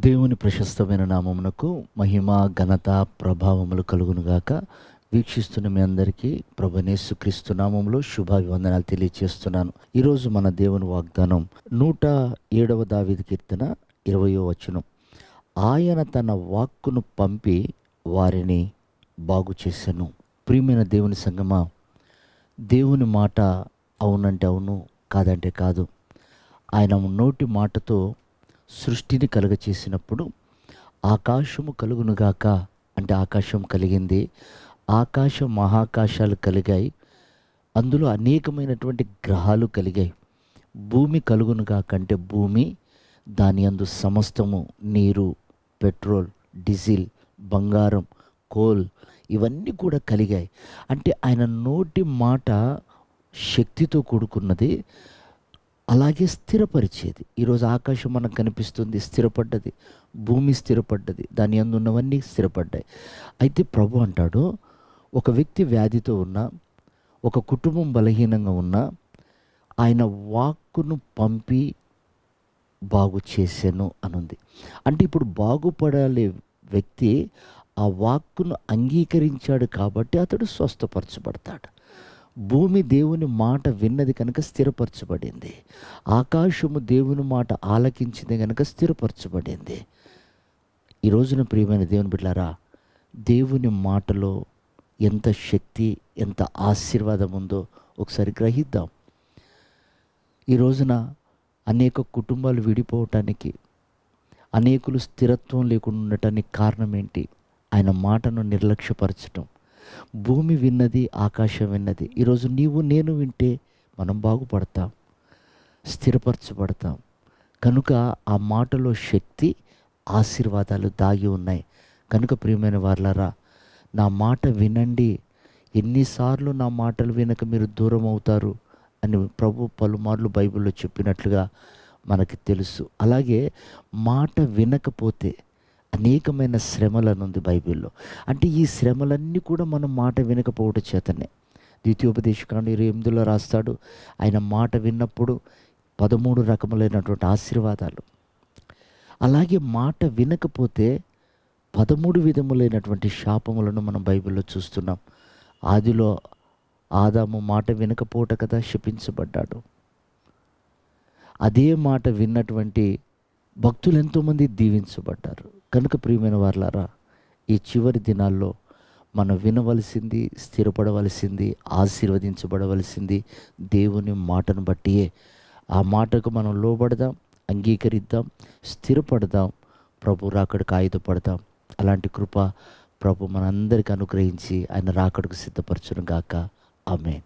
దేవుని ప్రశస్తమైన నామమునకు మహిమ ఘనత ప్రభావములు కలుగునుగాక. వీక్షిస్తున్న మీ అందరికీ ప్రభువైన యేసుక్రీస్తు నామములో శుభాభివందనాలు తెలియచేస్తున్నాను. ఈరోజు మన దేవుని వాగ్దానం 107వ దావీదు కీర్తన 20వ వచనం. ఆయన తన వాక్కును పంపి వారిని బాగు చేసెను. ప్రియమైన దేవుని సంగమా, దేవుని మాట అవునంటే అవును, కాదంటే కాదు. ఆయన నోటి మాటతో సృష్టిని కలుగచేసినప్పుడు ఆకాశము కలుగునుగాక అంటే ఆకాశం కలిగింది. ఆకాశ మహాకాశాలు కలిగాయి. అందులో అనేకమైనటువంటి గ్రహాలు కలిగాయి. భూమి కలుగునుగాక అంటే భూమి, దాని యందు సమస్తము, నీరు, పెట్రోల్, డీజిల్, బంగారం, కోల్, ఇవన్నీ కూడా కలిగాయి. అంటే ఆయన నోటి మాట శక్తితో కూడుకున్నది, అలాగే స్థిరపరిచేది. ఈరోజు ఆకాశం మనకు కనిపిస్తుంది, స్థిరపడ్డది. భూమి స్థిరపడ్డది, దాని యందు ఉన్నవన్నీ స్థిరపడ్డాయి. అయితే ప్రభు అంటాడు, ఒక వ్యక్తి వ్యాధితో ఉన్నా, ఒక కుటుంబం బలహీనంగా ఉన్నా, ఆయన వాక్కును పంపి బాగు చేసెను అనుంది. అంటే ఇప్పుడు బాగుపడాలే వ్యక్తి ఆ వాక్కును అంగీకరించాడు కాబట్టి అతడు స్వస్థపరచబడతాడు. భూమి దేవుని మాట విన్నది కనుక స్థిరపరచబడింది. ఆకాశము దేవుని మాట ఆలకించింది కనుక స్థిరపరచబడింది. ఈ రోజున ప్రియమైన దేవుని బిడ్డలారా, దేవుని మాటలో ఎంత శక్తి, ఎంత ఆశీర్వాదం ఉందో ఒకసారి గ్రహిద్దాం. ఈ రోజున అనేక కుటుంబాలు విడిపోవటానికి, అనేకులు స్థిరత్వం లేకుండా ఉండటానికి కారణం ఏంటి? ఆయన మాటను నిర్లక్ష్యపరచటం. భూమి విన్నది, ఆకాశం విన్నది. ఈరోజు నీవు నేను వింటే మనం బాగుపడతాం, స్థిరపరచబడతాం. కనుక ఆ మాటలో శక్తి, ఆశీర్వాదాలు దాగి ఉన్నాయి. కనుక ప్రియమైన వారలారా, నా మాట వినండి. ఎన్నిసార్లు నా మాటలు వినక మీరు దూరం అవుతారు అని ప్రభు పలుమార్లు బైబిల్లో చెప్పినట్లుగా మనకి తెలుసు. అలాగే మాట వినకపోతే అనేకమైన శ్రమలను ఉంది బైబిల్లో. అంటే ఈ శ్రమలన్నీ కూడా మనం మాట వినకపోవడం చేతనే. ద్వితీయోపదేశకాండం 28లో రాస్తాడు, ఆయన మాట విన్నప్పుడు 13 రకములైనటువంటి ఆశీర్వాదాలు. అలాగే మాట వినకపోతే 13 విధములైనటువంటి శాపములను మనం బైబిల్లో చూస్తున్నాం. ఆదిలో ఆదాము మాట వినకపోవట కదా శపించబడ్డాడు. అదే మాట విన్నటువంటి భక్తులు ఎంతోమంది దీవించబడ్డారు. కనుక ప్రియమైన వారలారా, ఈ చివరి దినాల్లో మనం వినవలసింది, స్థిరపడవలసింది, ఆశీర్వదించబడవలసింది దేవుని మాటను బట్టియే. ఆ మాటకు మనం లోబడదాం, అంగీకరిద్దాం, స్థిరపడదాం, ప్రభు రాకడకు ఆయుధపడదాం. అలాంటి కృప ప్రభు మనందరికీ అనుగ్రహించి ఆయన రాకడకు సిద్ధపరచును గాక. ఆమేన్.